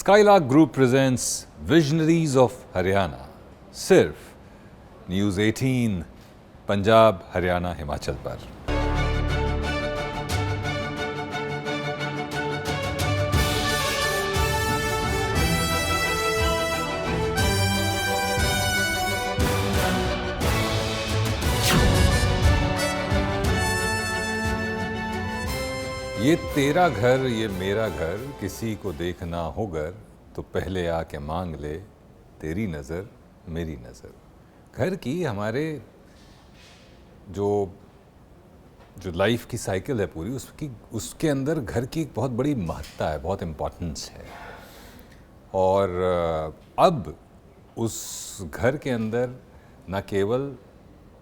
Skylark group presents visionaries of Haryana, सिर्फ news 18 Punjab, Haryana, Himachal पर। ये तेरा घर ये मेरा घर, किसी को देखना होगर तो पहले आके मांग ले तेरी नज़र मेरी नज़र। घर की हमारे जो लाइफ की साइकिल है पूरी, उसके अंदर घर की एक बहुत बड़ी महत्ता है, बहुत इम्पोर्टेंस है। और अब उस घर के अंदर न केवल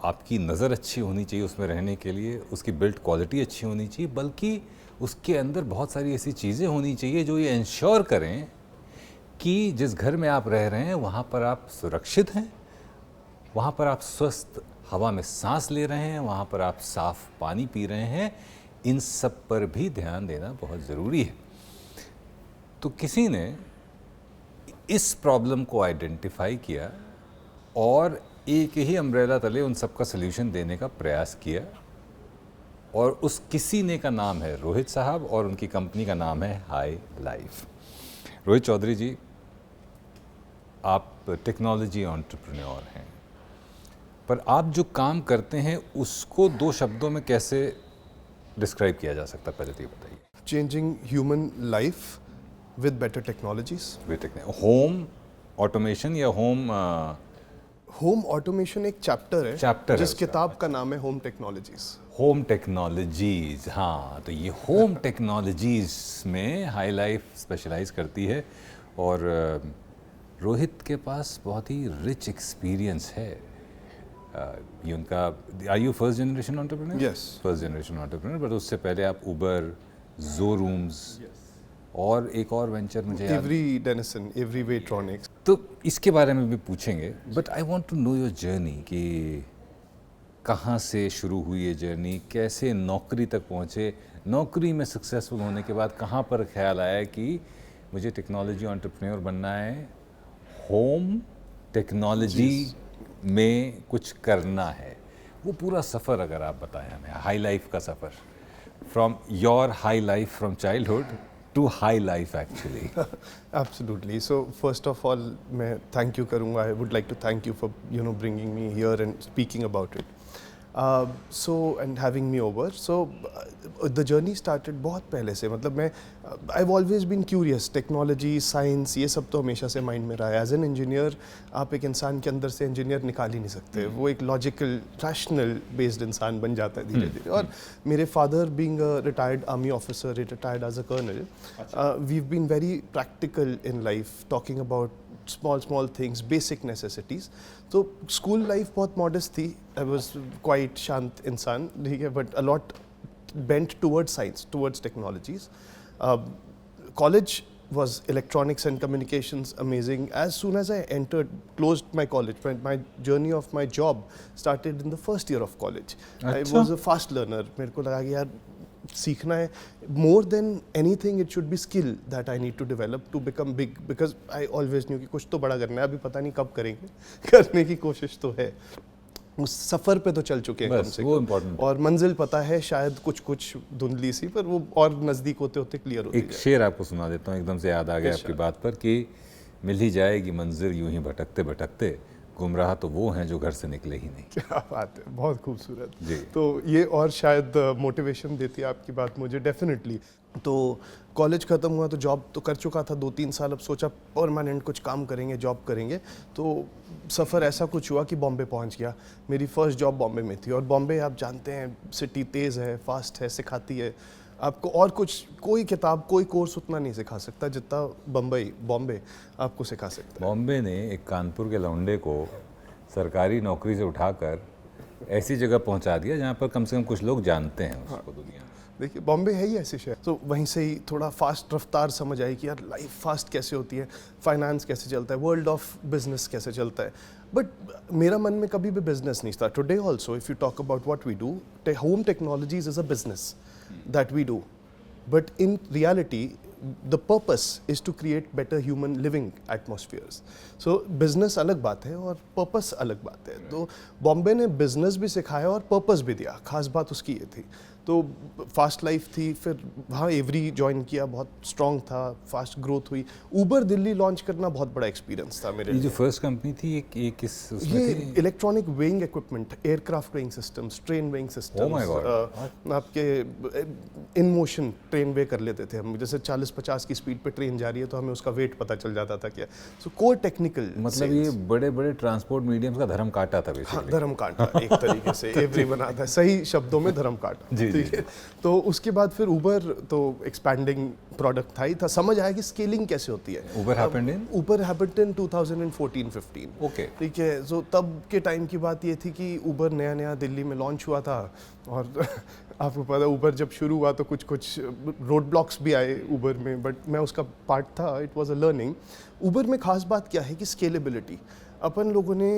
आपकी नज़र अच्छी होनी चाहिए उसमें रहने के लिए, उसकी बिल्ड क्वालिटी अच्छी होनी चाहिए, बल्कि उसके अंदर बहुत सारी ऐसी चीज़ें होनी चाहिए जो ये इंश्योर करें कि जिस घर में आप रह रहे हैं वहाँ पर आप सुरक्षित हैं, वहाँ पर आप स्वस्थ हवा में सांस ले रहे हैं, वहाँ पर आप साफ़ पानी पी रहे हैं। इन सब पर भी ध्यान देना बहुत ज़रूरी है। तो किसी ने इस प्रॉब्लम को आइडेंटिफाई किया और एक ही अम्ब्रेला तले उन सब का सल्यूशन देने का प्रयास किया, और उस किसी ने का नाम है रोहित साहब और उनकी कंपनी का नाम है हाई लाइफ। रोहित चौधरी जी, आप टेक्नोलॉजी एंटरप्रेन्योर हैं, पर आप जो काम करते हैं उसको दो शब्दों में कैसे डिस्क्राइब किया जा सकता है, पहले तो ये बताइए। Changing human life with better technologies. Home automation या होम ऑटोमेशन एक चैप्टर है जिस उसका। किताब का नाम है होम टेक्नोलॉजीज। होम टेक्नोलॉजीज, हाँ, तो ये होम टेक्नोलॉजीज में हाई लाइफ स्पेशलाइज करती है। और रोहित के पास बहुत ही रिच एक्सपीरियंस है। ये उनका, are you first generation entrepreneur? Yes, first generation entrepreneur, but उससे पहले आप उबर, ज़ोरूम्स और एक और वेंचर मुझे एवरी डेनिसन, एवरी वेट्रॉनिक्स। तो इसके बारे में भी पूछेंगे, but I want to know your journey कि कहाँ से शुरू हुई ये जर्नी, कैसे नौकरी तक पहुँचे, नौकरी में सक्सेसफुल होने के बाद कहाँ पर ख्याल आया कि मुझे टेक्नोलॉजी एंटरप्रेन्योर बनना है, होम टेक्नोलॉजी में कुछ करना है। वो पूरा सफ़र अगर आप बताएं हमें, हाई लाइफ का सफ़र, from your high life from childhood to high life actually. Absolutely. So first of all, मैं thank you करूँगा. I would like to thank you for bringing me here and speaking about it. And having me over. So the journey started बहुत पहले से. मतलब मैं I've always been curious. Technology, science, ये सब तो हमेशा से माइंड में रहा है. As an engineer, आप एक इंसान के अंदर से इंजीनियर निकाल ही नहीं सकते. वो एक लॉजिकल, रैशनल बेस्ड इंसान बन जाता है धीरे धीरे. और मेरे father being a retired army officer, retired as a colonel, we've been very practical in life, talking about small things, basic necessities. तो स्कूल लाइफ बहुत मॉडेस्ट थी. आई वॉज क्वाइट शांत इंसान, ठीक है, but a lot bent towards science, towards technologies. College was electronics and communications amazing. As soon as I closed my college, my journey of my job started in the first year of college. I was a fast learner. मेरे को लगा कि यार सीखना है, more than anything it should be skill that I need to develop to become big, because I always knew कि कुछ तो बड़ा करना है, अभी पता नहीं कब करेंगे, करने की कोशिश तो है. उस सफ़र पे तो चल चुके हैं कम से कम, और मंजिल पता है, शायद कुछ धुंधली सी, पर वो और नज़दीक होते होते क्लियर होती है. एक शेर आपको सुना देता हूँ, एकदम से याद आ गया आपकी बात पर, कि मिल ही जाएगी मंजिल यूं ही भटकते भटकते, गुमराह तो वो हैं जो घर से निकले ही नहीं. क्या बात है, बहुत खूबसूरत जी. तो ये और शायद मोटिवेशन देती है आपकी बात मुझे, डेफिनेटली. तो कॉलेज ख़त्म हुआ तो जॉब तो कर चुका था 2-3 साल. अब सोचा परमानेंट कुछ काम करेंगे, जॉब करेंगे. तो सफ़र ऐसा कुछ हुआ कि बॉम्बे पहुंच गया. मेरी फर्स्ट जॉब बॉम्बे में थी, और बॉम्बे आप जानते हैं सिटी तेज़ है, फास्ट है, सिखाती है आपको, और कुछ कोई किताब, कोई कोर्स उतना नहीं सिखा सकता जितना बॉम्बे आपको सिखा सकता है. बॉम्बे ने एक कानपुर के लौंडे को सरकारी नौकरी से उठाकर ऐसी जगह पहुंचा दिया जहां पर कम से कम कुछ लोग जानते हैं उसको. दुनिया देखिए, बॉम्बे है ही ऐसे शहर. तो वहीं से ही थोड़ा फास्ट रफ्तार समझ आई कि यार लाइफ फास्ट कैसे होती है, फाइनेंस कैसे चलता है, वर्ल्ड ऑफ बिजनेस कैसे चलता है. बट मेरा मन में कभी भी बिजनेस नहीं था. Today also if you talk about what we do, home technologies is a business that we do. But in reality the purpose is to create better human living atmospheres. So business अलग बात है और purpose अलग बात है. तो बॉम्बे ने business भी सिखाया और पर्पस भी दिया. खास बात उसकी ये थी. तो फास्ट लाइफ थी, फिर वहाँ एवरी ज्वाइन किया, बहुत स्ट्रॉन्ग था, फास्ट ग्रोथ हुई. ऊबर दिल्ली लॉन्च करना बहुत बड़ा एक्सपीरियंस था मेरे ये जो लिए. फर्स्ट कंपनी थी ये किस उसमें ये थी? Electronic weighing equipment, aircraft weighing systems, train weighing systems. Oh my God. आपके इन मोशन ट्रेन वे कर लेते थे हम. जैसे 40-50 की स्पीड पे ट्रेन जा रही है तो हमें उसका वेट पता चल जाता था क्या. सो कोर टेक्निकल. मतलब ये बड़े बड़े ट्रांसपोर्ट मीडियम्स का धर्म काटा था हाँ, बेसिकली. धर्म काटा एक तरीके से. एवरी बनाता है, सही शब्दों में धर्म काटा. जी, ठीक है. तो उसके बाद फिर ऊबर तो एक्सपैंडिंग प्रोडक्ट था ही था. समझ आया कि स्केलिंग कैसे होती है. Uber happened in? Uber happened in 2014-15. Okay. ठीक है. सो तब के टाइम की बात ये थी कि ऊबर नया नया दिल्ली में लॉन्च हुआ था. और आपको पता है ऊबर जब शुरू हुआ तो कुछ रोड ब्लॉक्स भी आए ऊबर में, बट मैं उसका पार्ट था. It was a learning. Uber में खास बात क्या है कि स्केलेबिलिटी. अपन लोगों ने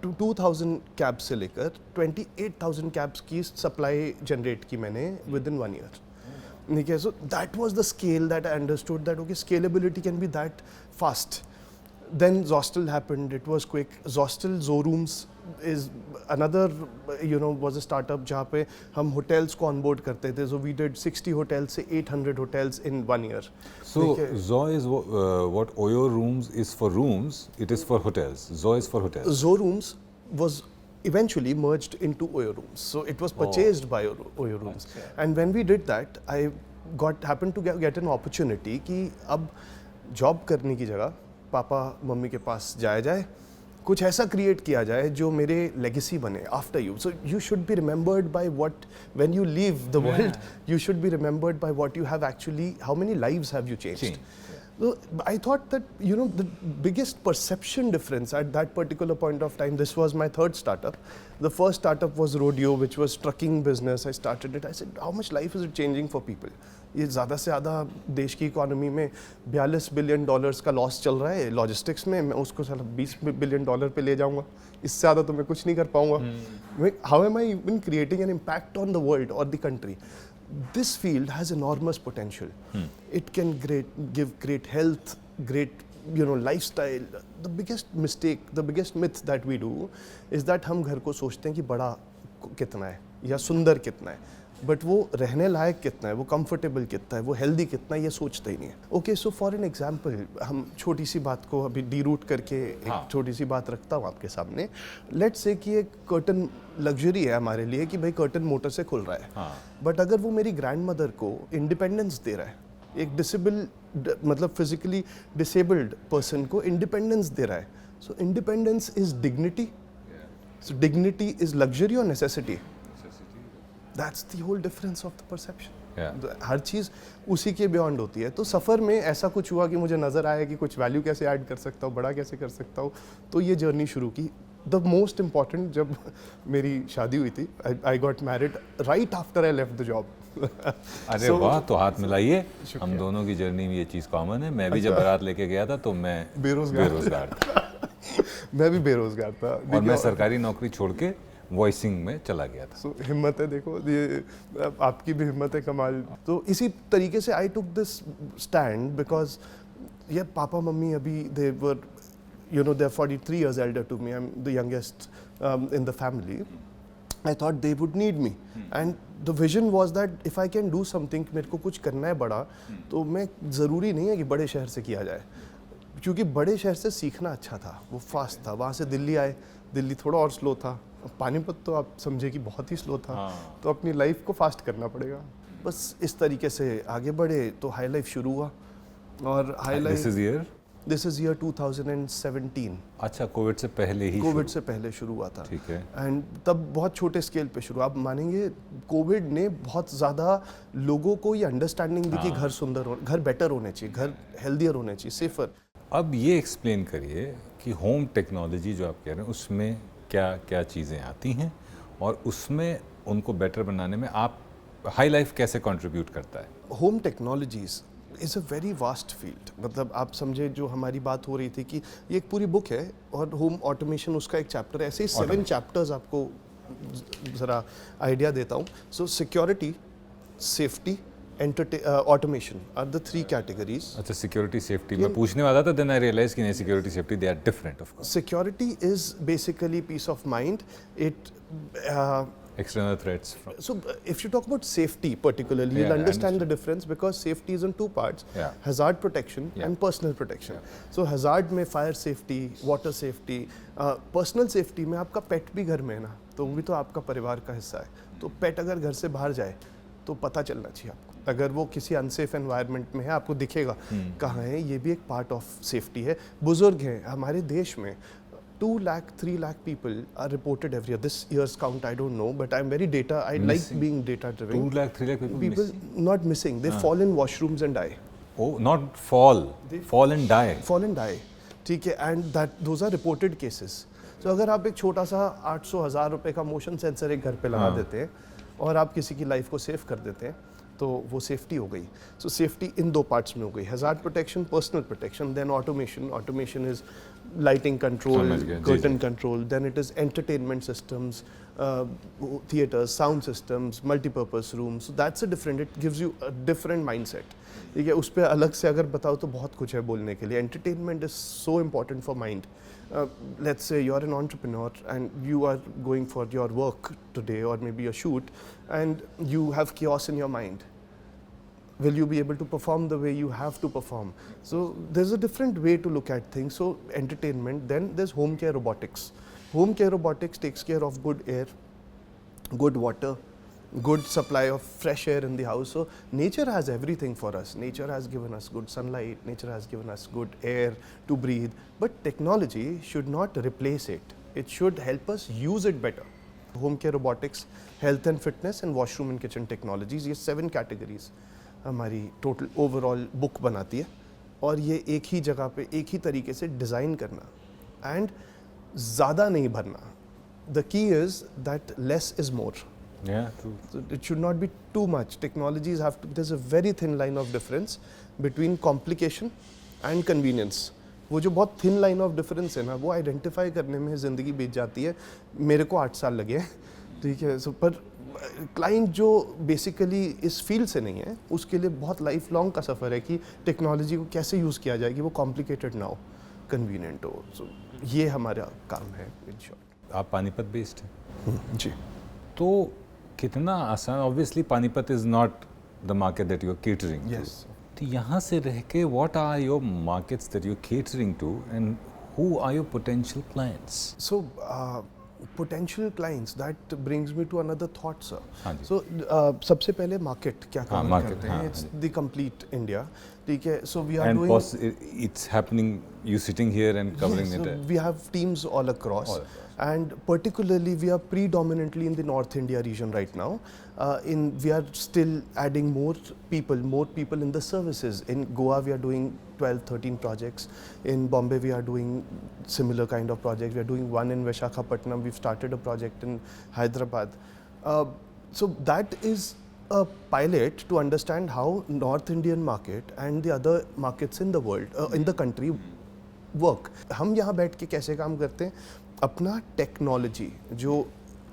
2000 कैब्स से लेकर 28,000 कैब्स की सप्लाई जनरेट की मैंने विद इन 1 ईयर. ठीक है. So that was the scale that I understood that okay scalability can be that fast. Then Zostel happened. It was quick. Zostel Zorooms is another, was a startup जहाँ पे हम hotels को onboard करते थे. So we did 60 hotels से 800 hotels in 1 year. So Zo is what Oyo Rooms is for rooms. It is for hotels. Zo is for hotels. Zorooms was eventually merged into Oyo Rooms. So it was purchased by Oyo Rooms. अच्छा. And when we did that, I happened to get an opportunity कि अब job करने की जगह papa mummy के पास जाया जाए, कुछ ऐसा क्रिएट किया जाए जो मेरे लेगेसी बने after you. So you should be remembered by what when you leave the world. You should be remembered by what you have actually, how many lives have you changed. So I thought that the biggest perception difference at that particular point of time, this was my third startup. The first startup was Rodeo, which was trucking business. I started it. I said, how much life is it changing for people? ये ज़्यादा से ज़्यादा देश की economy में $42 billion का loss चल रहा है लॉजिस्टिक्स में. मैं उसको साला $20 बिलियन पे ले जाऊँगा. इससे ज़्यादा तो मैं कुछ नहीं कर पाऊँगा. How am I even creating an impact on the world or the country? This field has enormous potential. It can give great health, great lifestyle. The biggest mistake, the biggest myth that we do is that हम घर को सोचते हैं कि बड़ा कितना है या सुंदर कितना है, बट वो रहने लायक कितना है, वो कंफर्टेबल कितना है, वो हेल्दी कितना है, ये सोचते ही नहीं है. Okay. So for an example, हम छोटी सी बात को अभी डीरूट करके एक छोटी सी बात रखता हूँ आपके सामने. लेट्स से कि एक कर्टन लग्जरी है हमारे लिए कि भाई कर्टन मोटर से खुल रहा है. बट अगर वो मेरी ग्रैंड मदर को इंडिपेंडेंस दे रहा है, एक मतलब फिजिकली डिसेबल्ड पर्सन को इंडिपेंडेंस दे रहा है, so independence is dignity. So dignity is luxury और necessity. That's the whole difference of the perception. हर चीज़ उसी के बियॉन्ड होती है. तो सफ़र में ऐसा कुछ हुआ कि मुझे नज़र आया कि कुछ वैल्यू कैसे ऐड कर सकता हूँ, बड़ा कैसे कर सकता हूँ. तो ये जर्नी शुरू की. द मोस्ट इम्पॉर्टेंट, जब मेरी शादी हुई थी, I got married right after I left the job. अरे वाह. तो हाथ मिलाइए. हम दोनों की जर्नी में ये चीज़ कॉमन है. मैं भी जब बारात लेके गया था तो मैं बेरोजगार था. मैं भी बेरोजगार था. और मैं सरकारी नौकरी छोड़ के वॉइसिंग में चला गया था. So, हिम्मत है. देखो ये आपकी भी हिम्मत है, कमाल. तो इसी तरीके से आई टुक दिस स्टैंड बिकॉज ये पापा मम्मी अभी दे वर they are 43 years elder to me. I'm the youngest in the family. I thought they would need me. And the vision was that if I can do something, मेरे को कुछ करना है बड़ा, तो मैं ज़रूरी नहीं है कि बड़े शहर से किया जाए, क्योंकि बड़े शहर से सीखना अच्छा था, वो फास्ट था. वहाँ से दिल्ली आए, दिल्ली थोड़ा और स्लो था. पानीपत तो आप समझे कि बहुत ही स्लो था. तो अपनी लाइफ को फास्ट करना पड़ेगा. बस इस तरीके से आगे बढ़े तो हाई लाइफ शुरू हुआ. और high life this is year 2017. अच्छा. कोविड से पहले ही? कोविड से पहले शुरू हुआ था. ठीक है. एंड तब बहुत छोटे स्केल पे शुरू. आप मानेंगे कोविड ने बहुत ज़्यादा लोगों को ये अंडरस्टैंडिंग दी कि घर सुंदर हो, घर बेटर होने चाहिए, घर हेल्दियर होने चाहिए, सेफर. अब ये एक्सप्लेन करिए कि होम टेक्नोलॉजी जो आप कह रहे हैं उसमें क्या क्या चीज़ें आती हैं और उसमें उनको बेटर बनाने में आप हाई लाइफ कैसे कंट्रीब्यूट करता है? Home technologies is a very vast field. मतलब आप समझे, जो हमारी बात हो रही थी कि ये एक पूरी बुक है और होम ऑटोमेशन उसका एक चैप्टर है. ऐसे ही 7 चैप्टर्स आपको ज़रा आइडिया देता हूँ. So security, safety, automation are the three categories. अच्छा, सिक्योरिटी सेफ्टी मैं पूछने वाला था, देन आई रियलाइज कि नहीं, security safety they are different of course. Security is basically peace of mind. It External threats from. So if you talk about safety particularly, Yeah, you'll I understand the understand. difference because safety is in two parts: Yeah. hazard protection Yeah. and personal protection. So hazard में fire safety, water safety, personal safety में आपका pet भी घर में है ना, तो वो भी तो आपका परिवार का हिस्सा है. तो pet अगर घर से बाहर जाए तो पता चलना चाहिए आपको. अगर वो किसी अनसेफ एनवायरनमेंट में है, आपको दिखेगा कहाँ है. ये भी एक पार्ट ऑफ सेफ्टी है. बुजुर्ग हैं हमारे देश में, 2 lakh, 3 lakh people are reported every year. This year's count I don't know, but I'm very data. I like Missing. being data 2 driven. lakh 3 lakh people People missing? not missing. They fall in washrooms and die. Oh, not fall, fall and die. Fall and die. ठीक है. And that those are reported cases. So अगर आप एक छोटा सा 800,000 रुपए का motion sensor एक घर पे लगा देते हैं और आप किसी की लाइफ को सेव कर देते हैं, तो वो सेफ्टी हो गई. सो सेफ्टी इन दो पार्ट्स में हो गई: hazard protection, personal protection. Then automation. Automation is lighting control, समझ गया, जी, कर्टन जी. Control. Then it is entertainment systems, theatres, sound systems, multipurpose rooms. So that's a different, it gives you a different mindset. ठीक है, उस पर अलग से अगर बताओ तो बहुत कुछ है बोलने के लिए. Entertainment is so important for mind. Let's say you're an entrepreneur and you are going for your work today or maybe a shoot and you have chaos in your mind. Will you be able to perform the way you have to perform? So there's a different way to look at things. So entertainment. Then there's home care robotics. Home care robotics takes care of good air, good water, good supply of fresh air in the house. So nature has everything for us. Nature has given us good sunlight, nature has given us good air to breathe, but technology should not replace it. It should help us use it better. Home care robotics, health and fitness, and washroom and kitchen technologies, ये 7 categories हमारी total overall book बनाती है. और ये एक ही जगह पे एक ही तरीके से डिज़ाइन करना एंड ज़्यादा नहीं भरना. The key is that less is more. Yeah, true. So it should not be too much. Technologies have to. There's a very thin line of difference between complication and convenience. वो जो बहुत thin line of difference है ना, वो identify करने में ज़िंदगी बीत जाती है. मेरे को 8 साल लगे हैं, ठीक है. So पर क्लाइंट जो बेसिकली इस फील्ड से नहीं है, उसके लिए बहुत लाइफ लॉन्ग का सफ़र है कि टेक्नोलॉजी को कैसे यूज़ किया जाए कि वो कॉम्प्लिकेटेड ना हो, कन्वीनियंट हो. सो ये हमारा काम है इन शॉर्ट. आप पानीपत बेस्ड हैं, जी. तो कितना आसान, obviously Panipat is not the market that you are catering. Yes. तो यहाँ से रह के what are your markets that you are catering to and who are your potential clients? So, potential clients, that brings me to another thought, sir. हाँ जी. So, सबसे पहले market क्या cover market, करते हैं? हाँ, It's हाँ the complete India. ठीक है. So we are And doing. it's happening, you sitting here and covering Yes, it. so we have teams all across. All across. And particularly we are predominantly in the North India region right now. We are still adding more people in the services. In Goa we are doing 12-13 projects. In Bombay we are doing similar kind of projects. We are doing one in Visakhapatnam. We've started a project in Hyderabad. So that is a pilot to understand how North Indian market and the other markets in the world, in the country work. हम यहाँ बैठ के कैसे काम करते हैं? अपना technology जो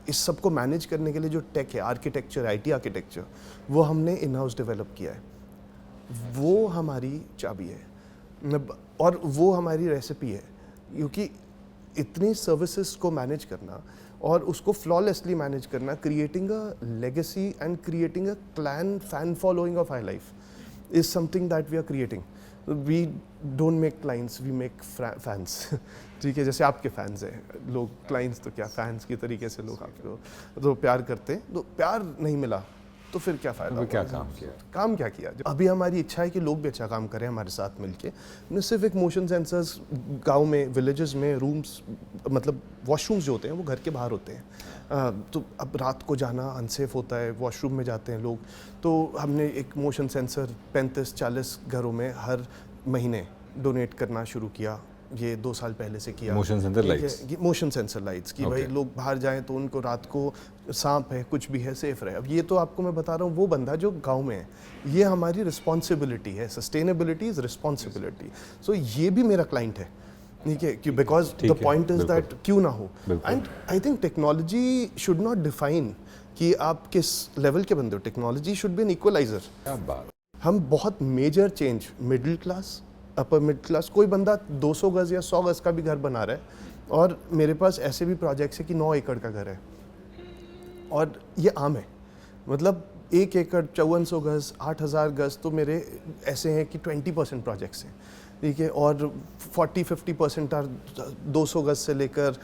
इस सब को मैनेज करने के लिए जो टेक है, आर्किटेक्चर, आईटी आर्किटेक्चर, वो हमने इन हाउस डेवलप किया है. वो हमारी चाबी है और वो हमारी रेसिपी है. क्योंकि इतनी सर्विसेज को मैनेज करना और उसको फ्लॉलेसली मैनेज करना, creating a legacy and creating a clan fan following of our life is something that we are creating. We don't make clients, we make fans. ठीक है, जैसे आपके फैंस हैं लोग, क्लाइंट्स तो क्या, फैंस की तरीके से लोग आपको तो प्यार करते हैं. तो प्यार नहीं मिला तो फिर क्या फ़ायदा? तो क्या काम किया? काम क्या किया? अभी हमारी इच्छा है कि लोग भी अच्छा काम करें हमारे साथ मिलके. न सिर्फ एक मोशन सेंसर्स गांव में, विलेजेस में रूम्स, मतलब वॉशरूम्स जो होते हैं वो घर के बाहर होते हैं. तो अब रात को जाना अनसेफ होता है, वॉशरूम में जाते हैं लोग. तो हमने एक मोशन सेंसर 35-40 घरों में हर महीने डोनेट करना शुरू किया. ये 2 साल पहले से किया. Motion sensor lights? Motion sensor lights कि भाई लोग बाहर जाएं तो उनको रात को सांप है, कुछ भी है, सेफ रहे. अब ये तो आपको मैं बता रहा हूँ वो बंदा जो गांव में है. ये हमारी रिस्पॉन्सिबिलिटी है. Sustainability is responsibility. सो ये भी मेरा क्लाइंट है, ठीक है, कि because the point is that क्यों ना हो. And I think technology should not define कि आप किस लेवल के बंदे हो। Technology should be an equaliser. क्या बात। हम बहुत major change, middle class, upper middle class, कोई बंदा 200 गज या 100 गज का भी घर बना रहा है, और मेरे पास ऐसे भी प्रोजेक्ट्स है कि 9 एकड़ का घर है, और ये आम है। मतलब 1 एकड़ 5400 गज, 8000 गज तो मेरे ऐसे हैं कि 20% प्रोजेक्ट्स हैं, ठीक है, और 40-50% आर 200 गज से लेकर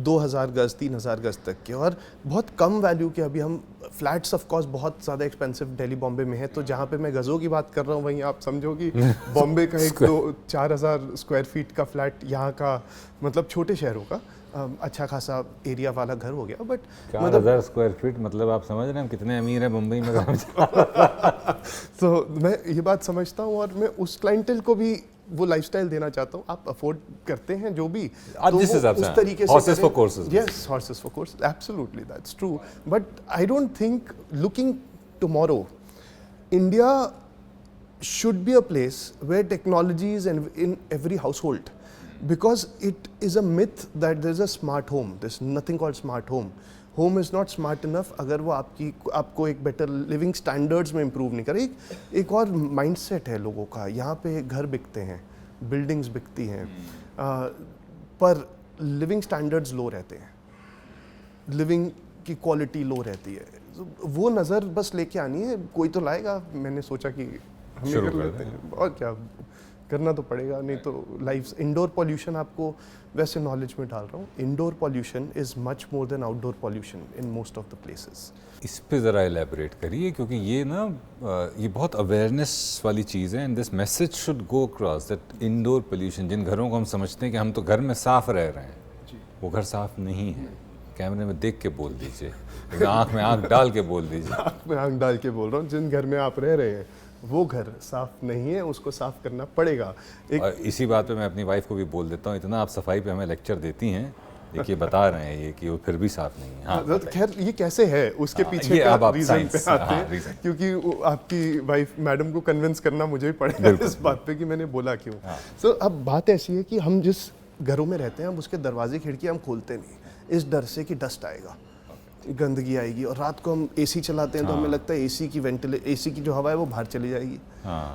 2000 गज 3000 गज तक के, और बहुत कम वैल्यू के। अभी हम फ्लैट्स ऑफ कोर्स बहुत ज़्यादा एक्सपेंसिव दिल्ली बॉम्बे में है, तो जहाँ पे मैं गज़ों की बात कर रहा हूँ वहीं आप समझो कि बॉम्बे का एक 2-4,000 स्क्वायर फीट का फ्लैट यहाँ का, मतलब छोटे शहरों का अच्छा खासा एरिया वाला घर हो गया। बट 4000 स्क्वायर फीट, मतलब आप समझ रहे हैं हम कितने अमीर हैं मुंबई में। तो मैं ये बात समझता हूँ, और मैं उस क्लाइंटेल को भी वो लाइफस्टाइल देना चाहता हूँ। आप अफोर्ड करते हैं जो भी, आप जिस हिसाब से, उस तरीके से horses for courses, yes, horses for courses, absolutely, that's true. But I don't think looking tomorrow, India should be a place where technology is in every household, because it is a myth that there's a smart home. There's nothing called smart home. Home is not smart enough अगर वो आपको एक better living standards में improve नहीं करे। एक और mindset है लोगों का, यहाँ पे घर बिकते हैं, बिल्डिंग्स बिकती हैं, पर लिविंग स्टैंडर्ड्स लो रहते हैं, लिविंग की क्वालिटी लो रहती है। वो नज़र बस लेके आनी है, कोई तो लाएगा। मैंने सोचा कि हम कर लेते हैं, और क्या करना तो पड़ेगा, नहीं तो लाइफ। इंडोर पॉल्यूशन, आपको वैसे नॉलेज में डाल रहा हूँ, indoor pollution is much more than outdoor pollution in most of the places. इस पे ज़रा एलैबोरेट करिए, क्योंकि ये ना ये बहुत अवेयरनेस वाली चीज़ है, and this message should go across that indoor pollution, जिन घरों को हम समझते हैं कि हम तो घर में साफ रह रहे हैं, वो घर साफ नहीं है। कैमरे में देख के बोल दीजिए, आँख में आँख डाल के बोल दीजिए। आँख में आँख डाल के बोल रहा हूँ, जिन घर में आप रह रहे हैं वो घर साफ नहीं है, उसको साफ करना पड़ेगा। और इसी बात पे मैं अपनी वाइफ को भी बोल देता हूँ, इतना आप सफाई पे हमें लेक्चर देती हैं, देखिए बता रहे हैं ये कि वो फिर भी साफ नहीं है। हाँ, खैर ये कैसे है उसके पीछे का रीजन पे आते हैं, क्योंकि आपकी वाइफ मैडम को कन्विंस करना मुझे भी पड़ेगा इस बात पे कि मैंने बोला क्यों। सो अब बात ऐसी है कि हम जिस घरों में रहते हैं, हम उसके दरवाजे खिड़की हम खोलते नहीं, इस डर से कि डस्ट आएगा, गंदगी आएगी, और रात को हम एसी चलाते हैं तो हमें लगता है एसी की जो हवा है वो बाहर चली जाएगी,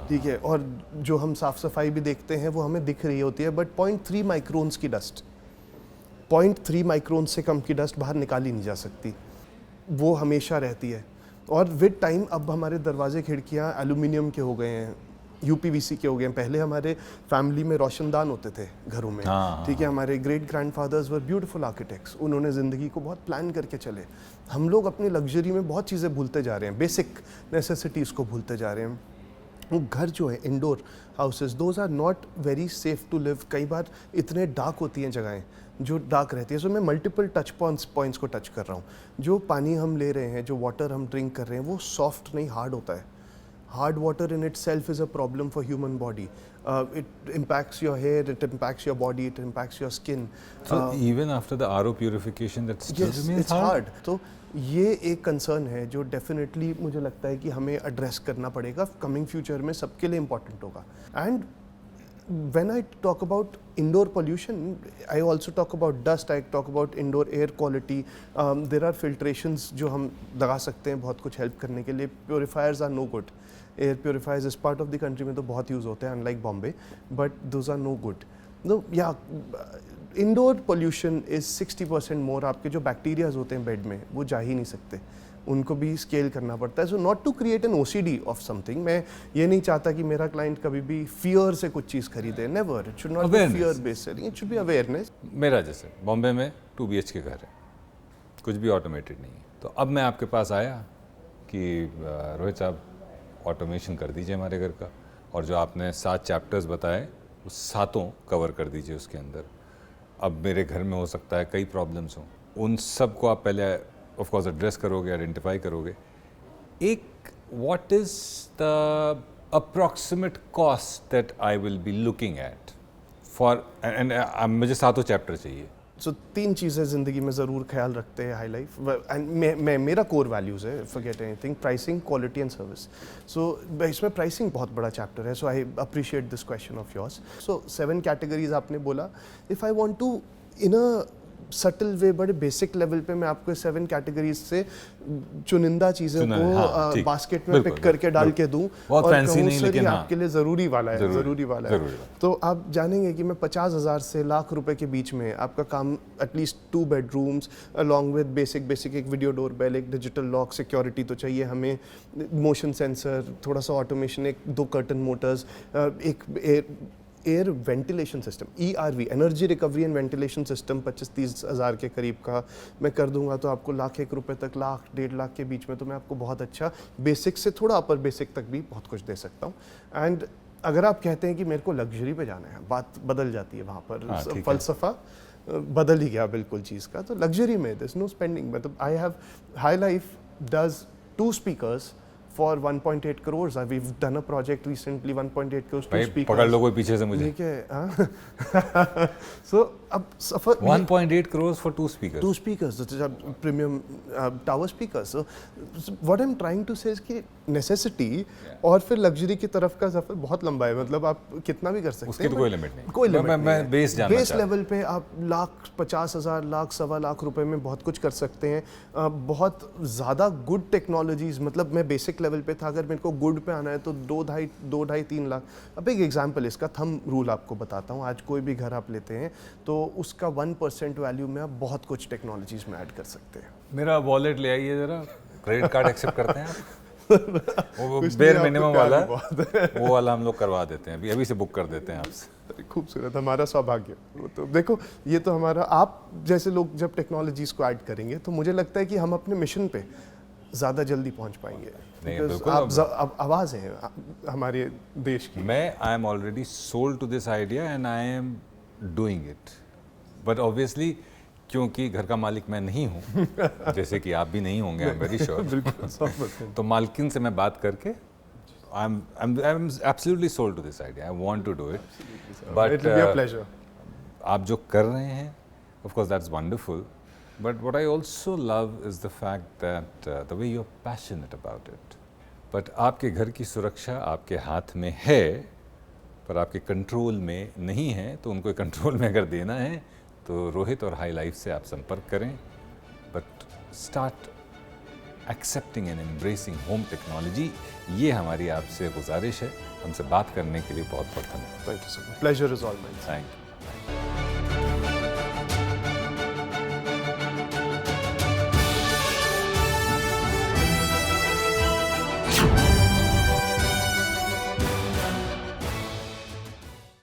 ठीक है। और जो हम साफ सफाई भी देखते हैं वो हमें दिख रही होती है, बट 0.3 माइक्रोन्स की डस्ट, 0.3 माइक्रोन से कम की डस्ट बाहर निकाली नहीं जा सकती, वो हमेशा रहती है। और विद टाइम अब हमारे दरवाजे खिड़कियाँ एल्यूमिनियम के हो गए हैं, यूपीवीसी के हो गए हैं। पहले हमारे फैमिली में रोशनदान होते थे घरों में, ठीक है। हमारे ग्रेट ग्रैंडफादर्स वर ब्यूटीफुल आर्किटेक्ट्स, उन्होंने ज़िंदगी को बहुत प्लान करके चले। हम लोग अपनी लग्जरी में बहुत चीज़ें भूलते जा रहे हैं, बेसिक नेसेसिटीज़ को भूलते जा रहे हैं। वो घर जो है indoor houses, those are not very safe to live. कई बार इतने डार्क होती हैं जगहें जो डार्क रहती है। सो मैं मल्टीपल टच पॉइंट्स को टच कर रहा हूँ। जो पानी हम ले रहे हैं, जो वाटर हम ड्रिंक कर रहे हैं, वो सॉफ्ट नहीं हार्ड होता है। Hard water in itself is a problem for human body. It impacts your hair, it impacts your body, it impacts your skin. So even after the RO purification, that still remains it's hard. तो ये एक concern है जो definitely मुझे लगता है कि हमें एड्रेस करना पड़ेगा, कमिंग फ्यूचर में सबके लिए इम्पॉर्टेंट होगा। And when I talk about indoor pollution, I also talk about dust, I talk about indoor air quality. There are filtrations जो हम लगा सकते हैं बहुत कुछ हेल्प करने के लिए। Purifiers are no good. Air purifiers इस part of the country में तो बहुत यूज़ होते हैं, unlike Bombay, but those are no good. No, yeah, indoor pollution is 60% more। आपके जो बैक्टीरियाज होते हैं बेड में वो जा ही नहीं सकते, उनको भी स्केल करना पड़ता है। So not to create an OCD of something. मैं ये नहीं चाहता कि मेरा क्लाइंट कभी भी फियर से कुछ चीज़ खरीदे, never. It should not be fear based selling, it should be awareness. मेरा जैसे बॉम्बे में 2 BHK घर है, कुछ भी ऑटोमेटेड नहीं है, तो अब मैं आपके पास आया कि रोहित साहब ऑटोमेशन कर दीजिए हमारे घर का, और जो आपने 7 चैप्टर्स बताए उस 7 कवर कर दीजिए उसके अंदर। अब मेरे घर में हो सकता है कई प्रॉब्लम्स हों, उन सब को आप पहले ऑफ कोर्स एड्रेस करोगे, आइडेंटिफाई करोगे। एक what is the approximate cost that I will be looking at for, and मुझे 7 चैप्टर चाहिए। सो 3 चीज़ें ज़िंदगी में ज़रूर ख्याल रखते हैं हाई लाइफ, एंड मेरा कोर वैल्यूज़ है, forget anything, pricing, quality and service. So इसमें प्राइसिंग बहुत बड़ा चैप्टर है, so I appreciate this question of yours. So 7 categories आपने बोला। If I want to in a subtle way, बड़े basic level पे मैं आपको 7 कैटेगरीज से चुनिंदा चीज़ों को बास्केट में पिक करके डाल के दूं बहुत और फैंसी कहूं नहीं, सर लेकिन ये हाँ, आपके लिए ज़रूरी वाला है, ज़रूरी वाला है। तो आप जानेंगे कि मैं 50,000 से लाख रुपए के बीच में आपका काम at least 2 bedrooms along with basic एक वीडियो डोरबेल, एक डिजिटल लॉक, सिक्योरिटी तो चाहिए हमें, मोशन सेंसर, थोड़ा सा ऑटोमेशन, एक 2 कर्टन मोटर्स, एक air ventilation system, ERV, energy recovery and ventilation system 25-30 हज़ार के करीब का मैं कर दूंगा। तो आपको लाख 1 रुपए तक, लाख 1.5 लाख के बीच में तो मैं आपको बहुत अच्छा बेसिक से थोड़ा अपर बेसिक तक भी बहुत कुछ दे सकता हूँ। एंड अगर आप कहते हैं कि मेरे को लग्जरी पे जाना है, बात बदल जाती है वहाँ पर, फलसफा बदल ही गया बिल्कुल चीज़ का। तो लग्जरी में देयर इज नो स्पेंडिंग, मतलब I have high life does 2 speakers for 1.8 crores. We've done a project recently, 1.8 crores, 2 speakers. पकड़ लो कोई पीछे से मुझे। ठीक है। So अब सफर 1.8 crores for 2 speakers. 2 speakers, premium tower speakers. So what I'm trying to say is कि necessity और फिर luxury की तरफ का सफर बहुत लंबा है, मतलब आप कितना भी कर सकते हैं। उसकी तो कोई लिमिट नहीं। कोई लिमिट नहीं। मैं बेस जानना बेस लेवल पे आप लाख 50,000, लाख 1.25 लाख रुपए में बहुत कुछ कर सकते हैं। बहुत ज़्यादा गुड टेक्नोलॉजीज, मतलब मैं बेसिक लेवल पे था, अगर मेरे को गुड पे आना है तो 2-2.5-3 लाख। अब एक एग्जांपल इसका थंब रूल आपको बताता हूँ। आज कोई भी घर आप लेते हैं तो उसका 1% वैल्यू में आप बहुत कुछ टेक्नोलॉजीज में ऐड कर सकते हैं। मेरा वॉलेट ले आइए जरा, क्रेडिट कार्ड एक्सेप्ट करते हैं आप? वो बेयर मिनिमम वाला वो वाला हम लोग करवा देते हैं, अभी से बुक कर देते हैं आपसे। खूबसूरत, हमारा सौभाग्य। तो देखो ये तो हमारा, आप जैसे लोग जब टेक्नोलॉजीज को ऐड करेंगे तो मुझे लगता है कि हम अपने मिशन पे ज़्यादा जल्दी पहुंच पाएंगे। आप आवाज़ हैं हमारे देश की। मैं I am already sold to this idea and I am doing it, but obviously क्योंकि घर का मालिक मैं नहीं हूँ, जैसे कि आप भी नहीं होंगे, आई एम वेरी श्योर। तो मालकिन से मैं बात करके I am absolutely sold to this idea, I want to do it, but it will be a pleasure. आप जो कर रहे हैं, of course that's wonderful, but what I also love is the fact that the way you're passionate about it. But आपके घर की सुरक्षा आपके हाथ में है, पर आपके कंट्रोल में नहीं है। तो उनको कंट्रोल में अगर देना है तो रोहित और हाई लाइफ से आप संपर्क करें, but start accepting and embracing home technology. ये हमारी आपसे गुजारिश है। हमसे बात करने के लिए बहुत बहुत धन्यवाद। Thank you sir, pleasure is all mine. Thank you.